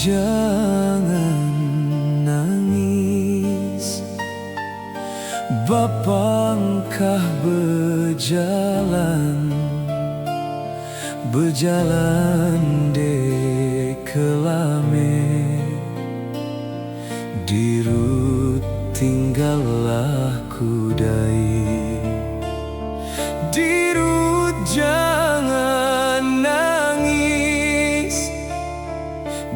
jangan nangis, bapangkah berjalan de kelame, dirut tinggallah kudai. Dirut jangan nangis,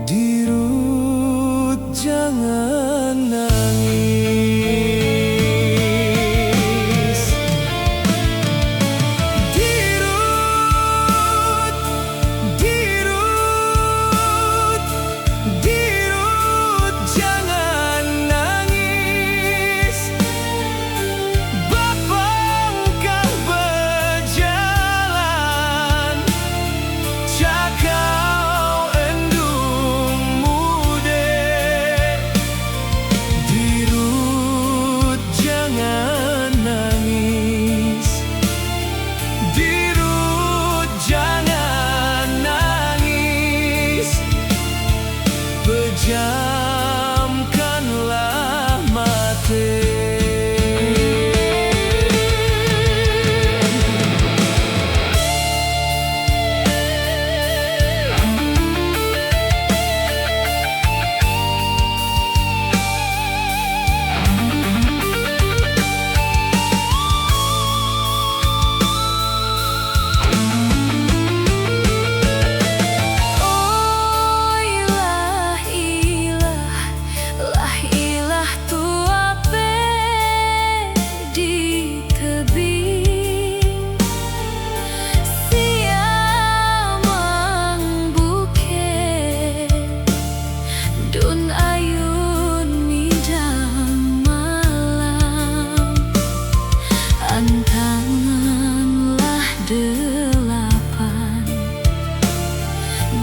dirut jangan nangis. Dirut, dirut, dirut jangan nangis, bapangkah berjalan, cakau endung muda. Dirut jangan nangis, dirut jangan nangis, pejamkanlah mata.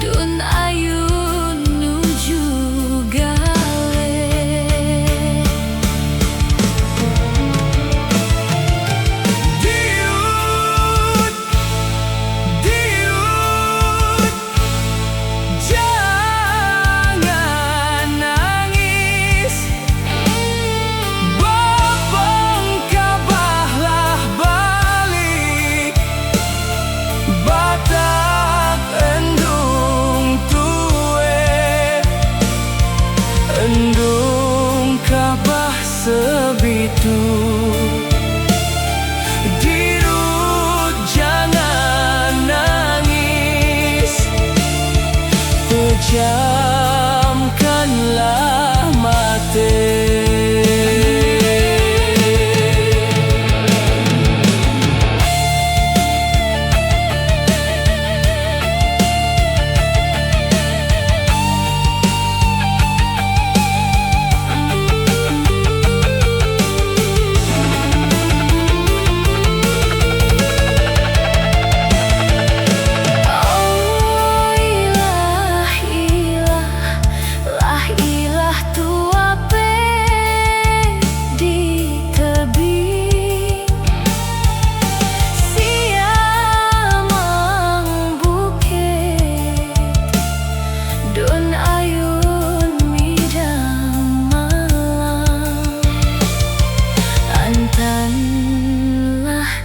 Dun ayun nuju gale. Dirut, dirut jangan nangis, bapangkabahlah balik, batak endung kabah sebitu. Dirut jangan nangis, pejamkanlah mata.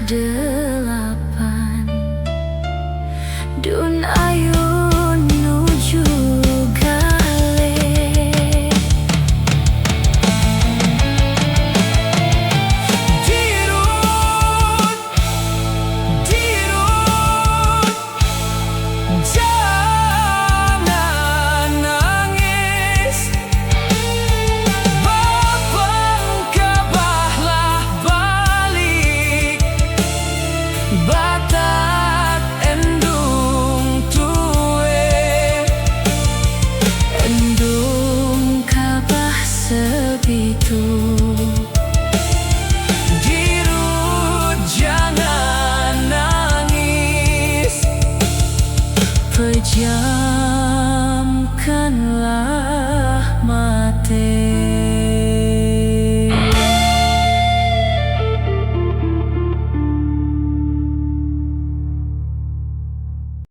Delapan dun ayun nuju gale. Dirut, dirut jangan nangis, bapangkabahlah balik, batak endung tue, endung kabah sebitu. Dirut jangan nangis, pejam